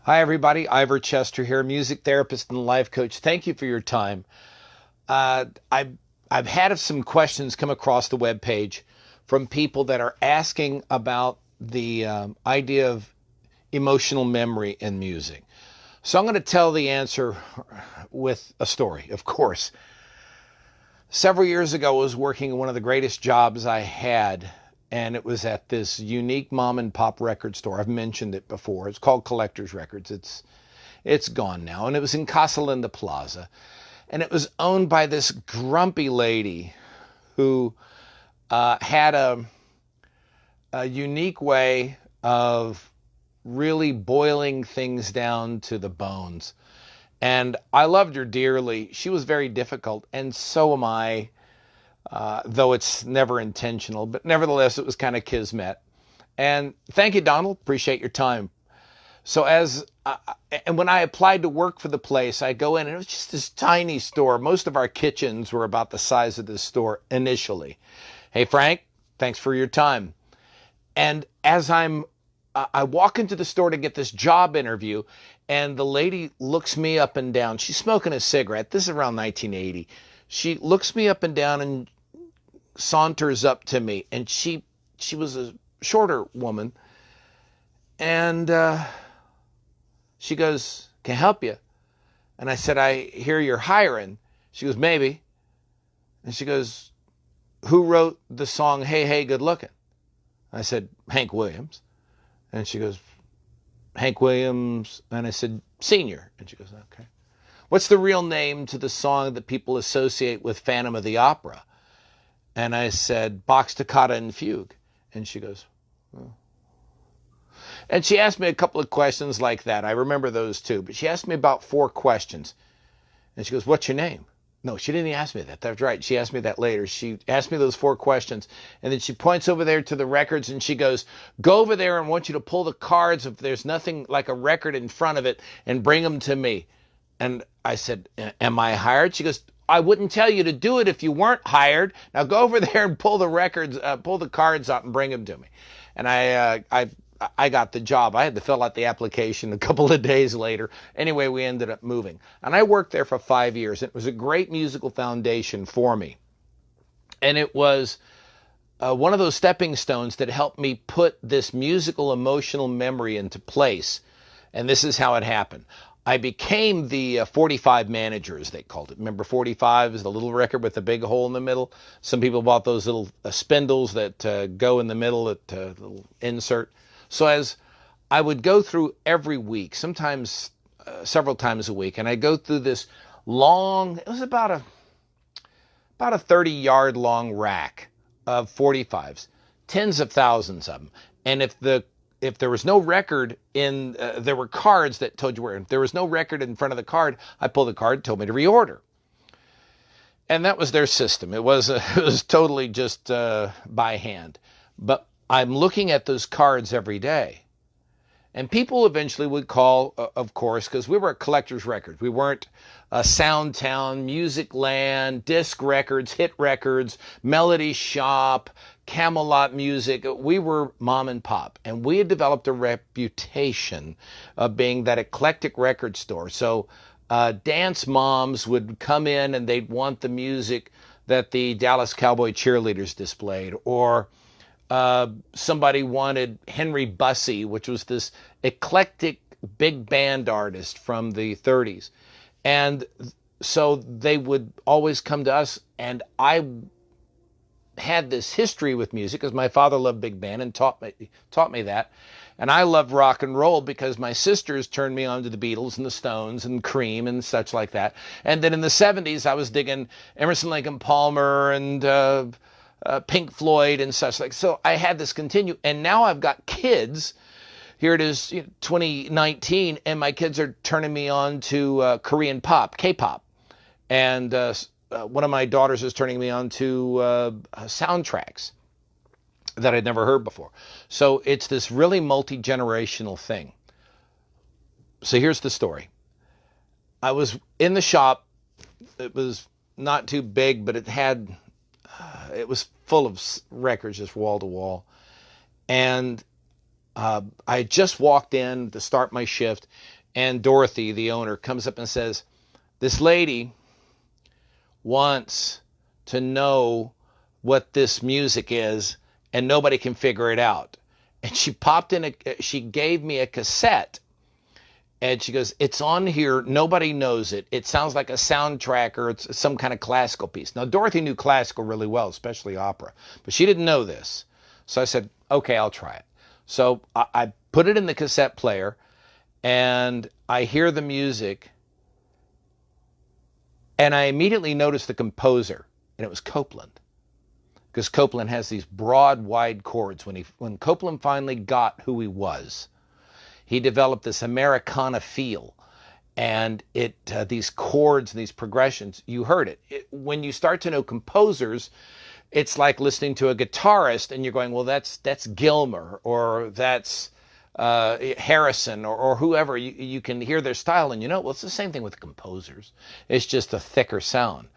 Hi, everybody. Ivor Chester here, music therapist and life coach. Thank you for your time. Uh, I've, I've had some questions come across the webpage from people that are asking about the idea of emotional memory in music. So I'm going to tell the answer with a story, of course. Several years ago, I was working in one of the greatest jobs I had, and it was at this unique mom and pop record store. I've mentioned it before. It's called Collector's Records. It's gone now, and it was in Casa Linda Plaza, and it was owned by this grumpy lady who had a unique way of really boiling things down to the bones. And I loved her dearly. She was very difficult, and so am I, though it's never intentional. But nevertheless, it was kind of kismet. And thank you, Donald. Appreciate your time. So and when I applied to work for the place, I go in and it was just this tiny store. Most of our kitchens were about the size of this store initially. Hey, Frank, thanks for your time. And I walk into the store to get this job interview, and the lady looks me up and down. She's smoking a cigarette. This is around 1980. She looks me up and down and saunters up to me, and she was a shorter woman, and she goes, "Can I help you?" And I said, "I hear you're hiring." She goes, "Maybe." And she goes, "Who wrote the song, Hey, Hey, Good Looking?" I said, "Hank Williams." And she goes, "Hank Williams." And I said, "Senior." And she goes, "Okay. What's the real name to the song that people associate with Phantom of the Opera?" And I said, "Box Toccata and Fugue." And she goes, "Oh." And she asked me a couple of questions like that. I remember those too. But she asked me about 4 questions. And she goes, "What's your name?" No, she didn't ask me that. That's right. She asked me that later. She asked me those 4 questions. And then she points over there to the records and she goes, "Go over there and I want you to pull the cards if there's nothing like a record in front of it and bring them to me." And I said, "Am I hired?" She goes, "I wouldn't tell you to do it if you weren't hired. Now go over there and pull the cards out and bring them to me." And I got the job. I had to fill out the application a couple of days later. Anyway, we ended up moving. And I worked there for 5 years. It was a great musical foundation for me. And it was one of those stepping stones that helped me put this musical emotional memory into place. And this is how it happened. I became the 45 manager, as they called it. Remember, 45 is the little record with the big hole in the middle. Some people bought those little spindles that go in the middle, that little insert. So as I would go through every week, sometimes several times a week, and I go through this long, it was about a 30-yard long rack of 45s, tens of thousands of them. And if there was no record there were cards that told you where. If there was no record in front of the card, I pulled the card, told me to reorder. And that was their system. It was totally just by hand. But I'm looking at those cards every day. And people eventually would call, of course, because we were a collector's records. We weren't Soundtown, Music Land, Disc Records, Hit Records, Melody Shop, Camelot Music. We were mom and pop. And we had developed a reputation of being that eclectic record store. So dance moms would come in and they'd want the music that the Dallas Cowboy cheerleaders displayed, or somebody wanted Henry Bussey, which was this eclectic big band artist from the 30s. And so they would always come to us, and I had this history with music because my father loved big band and taught me that. And I loved rock and roll because my sisters turned me on to the Beatles and the Stones and Cream and such like that. And then in the 70s, I was digging Emerson, Lake and Palmer and Pink Floyd and such like. So I had this continue, and now I've got kids. Here it is, 2019, and my kids are turning me on to Korean pop, K-pop, and one of my daughters is turning me on to soundtracks that I'd never heard before. So it's this really multi-generational thing. So here's the story. I was in the shop. It was not too big, but it was full of records, just wall to wall. And I had just walked in to start my shift, and Dorothy, the owner, comes up and says, this lady wants to know what this music is, and nobody can figure it out. And she gave me a cassette, and she goes, it's on here, nobody knows it. It sounds like a soundtrack or it's some kind of classical piece. Now, Dorothy knew classical really well, especially opera, but she didn't know this. So I said, okay, I'll try it. So I put it in the cassette player, and I hear the music, and I immediately noticed the composer, and it was Copland. Because Copland has these broad, wide chords. When Copland finally got who he was, he developed this Americana feel, and these chords and these progressions, you heard it. When you start to know composers, it's like listening to a guitarist, and you're going, well, that's Gilmer, or that's Harrison, or whoever. You can hear their style, and well, it's the same thing with composers. It's just a thicker sound.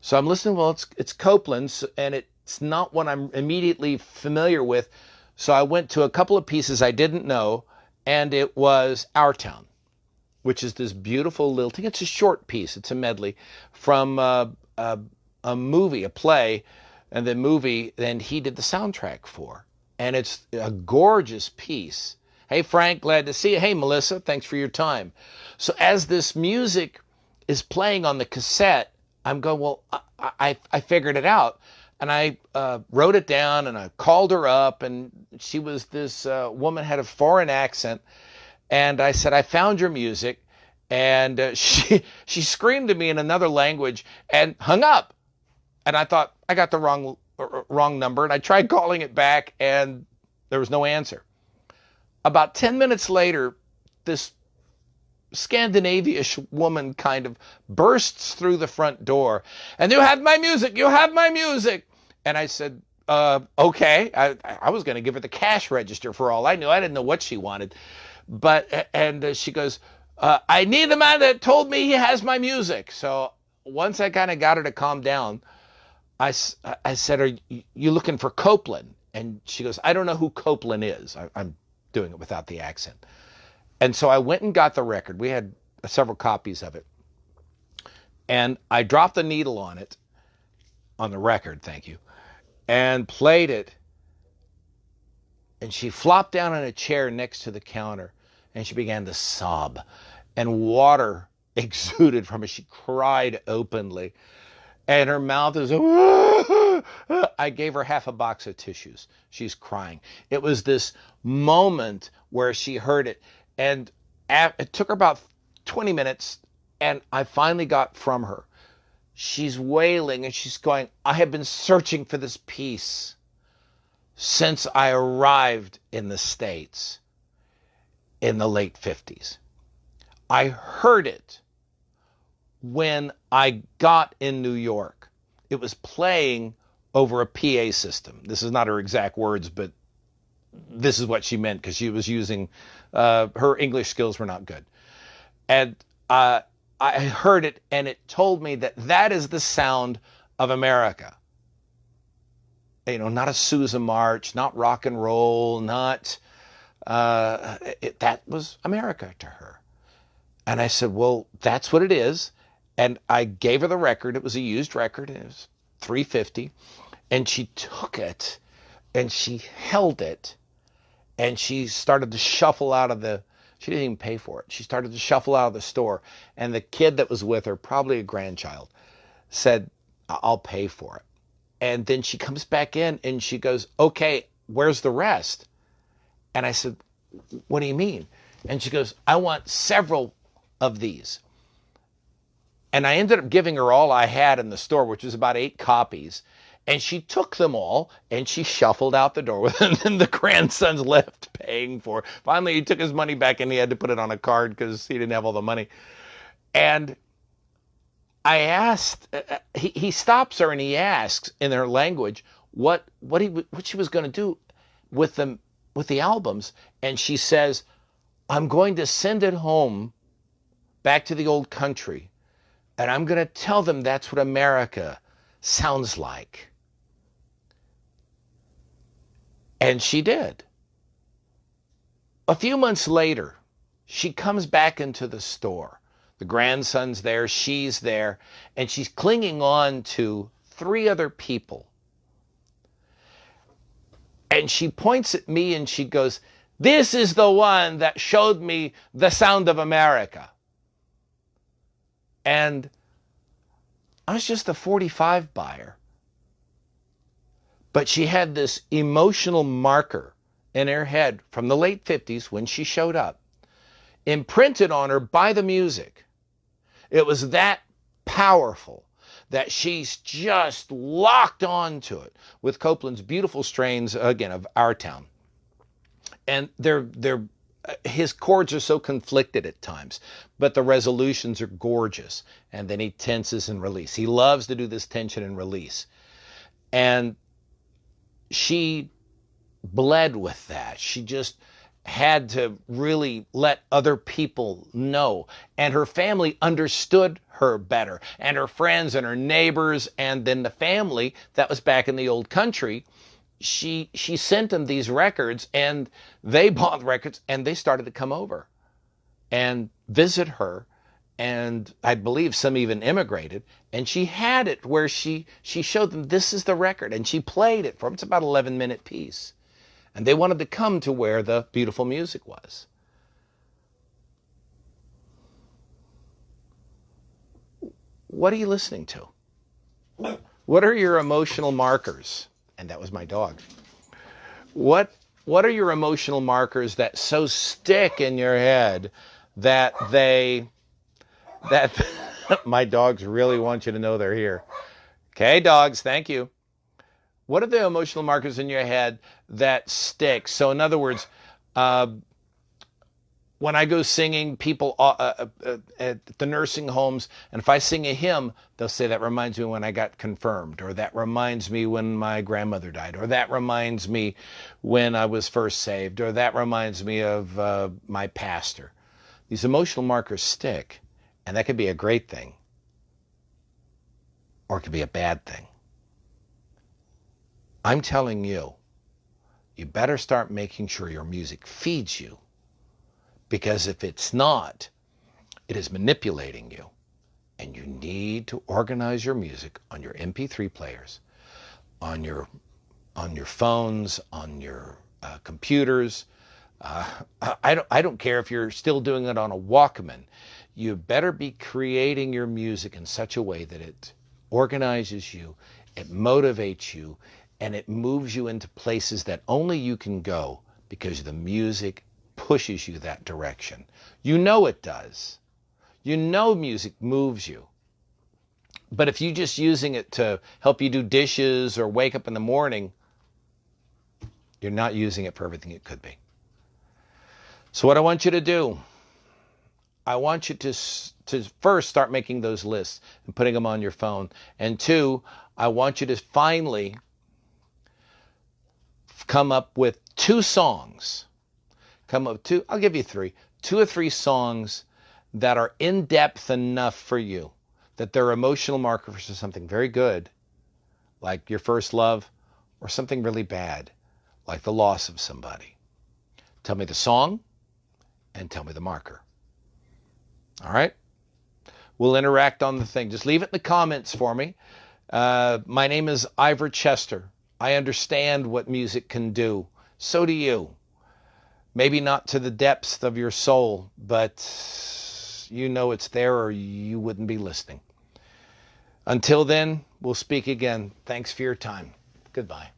So I'm listening, well, it's Copland's, and it's not what I'm immediately familiar with. So I went to a couple of pieces I didn't know, and it was Our Town, which is this beautiful little thing. It's a short piece. It's a medley from a movie, a play, and the movie, then he did the soundtrack for. And it's a gorgeous piece. Hey, Frank, glad to see you. Hey, Melissa, thanks for your time. So as this music is playing on the cassette, I'm going, well, I figured it out. And I wrote it down, and I called her up, and she was this woman, had a foreign accent. And I said, I found your music. And she screamed at me in another language and hung up. And I thought, I got the wrong number. And I tried calling it back, and there was no answer. About 10 minutes later, this Scandinavian woman kind of bursts through the front door. And you have my music. You have my music. And I said, okay. I was going to give her the cash register for all I knew. I didn't know what she wanted. And she goes, I need the man that told me he has my music. So once I kind of got her to calm down, I said, are you looking for Copland? And she goes, I don't know who Copland is. I'm doing it without the accent. And so I went and got the record. We had several copies of it. And I dropped the needle on it, on the record, thank you, and played it. And she flopped down in a chair next to the counter, and she began to sob. And water exuded from her. She cried openly. And her mouth is, I gave her half a box of tissues. She's crying. It was this moment where she heard it. And it took her about 20 minutes, and I finally got from her. She's wailing, and she's going, I have been searching for this piece since I arrived in the States in the late 50s. I heard it when I got in New York. It was playing over a PA system. This is not her exact words, but this is what she meant, because she was using, her English skills were not good. And I heard it, and it told me that is the sound of America. Not a Sousa march, not rock and roll, not, that was America to her. And I said, well, that's what it is. And I gave her the record. It was a used record. It was $3.50. And she took it, and she held it, and she started to shuffle out of she didn't even pay for it. She started to shuffle out of the store. And the kid that was with her, probably a grandchild, said, I'll pay for it. And then she comes back in, and she goes, okay, where's the rest? And I said, what do you mean? And she goes, I want several of these. And I ended up giving her all I had in the store, which was about 8 copies. And she took them all, and she shuffled out the door with them. And the grandson's left paying for it. Finally, he took his money back, and he had to put it on a card because he didn't have all the money. And I asked, he stops her, and he asks in her language what she was going to do with the albums. And she says, I'm going to send it home back to the old country. And I'm going to tell them that's what America sounds like. And she did. A few months later, she comes back into the store. The grandson's there, she's there, and she's clinging on to 3 other people. And she points at me and she goes, "This is the one that showed me the sound of America." And I was just a 45 buyer. But she had this emotional marker in her head from the late 50s when she showed up, imprinted on her by the music. It was that powerful that she's just locked onto it with Copeland's beautiful strains, again, of Our Town. And his chords are so conflicted at times, but the resolutions are gorgeous. And then he tenses and release. He loves to do this tension and release. And she bled with that. She just had to really let other people know. And her family understood her better. And her friends and her neighbors, and then the family that was back in the old country, she sent them these records, and they bought the records, and they started to come over and visit her. And I believe some even immigrated. And she had it where she showed them, this is the record. And she played it for them. It's about an 11-minute piece. And they wanted to come to where the beautiful music was. What are you listening to? What are your emotional markers? And that was my dog. What are your emotional markers that so stick in your head that my dogs really want you to know they're here. Okay, dogs, thank you. What are the emotional markers in your head that stick? So in other words, when I go singing, people at the nursing homes, and if I sing a hymn, they'll say, that reminds me when I got confirmed, or that reminds me when my grandmother died, or that reminds me when I was first saved, or that reminds me of my pastor. These emotional markers stick, and that could be a great thing, or it could be a bad thing. I'm telling you, you better start making sure your music feeds you. Because if it's not, it is manipulating you. And you need to organize your music on your MP3 players, on your phones, on your computers. I don't care if you're still doing it on a Walkman. You better be creating your music in such a way that it organizes you, it motivates you, and it moves you into places that only you can go because the music pushes you that direction. You know it does. You know music moves you. But if you're just using it to help you do dishes or wake up in the morning, you're not using it for everything it could be. So what I want you to do, I want you to first start making those lists and putting them on your phone. And 2, I want you to finally come up with 2 songs. I'll give you 3. 2 or 3 songs that are in depth enough for you, that they're emotional markers for something very good, like your first love, or something really bad, like the loss of somebody. Tell me the song and tell me the marker. All right? We'll interact on the thing. Just leave it in the comments for me. My name is Ivor Chester. I understand what music can do. So do you. Maybe not to the depths of your soul, but you know it's there or you wouldn't be listening. Until then, we'll speak again. Thanks for your time. Goodbye.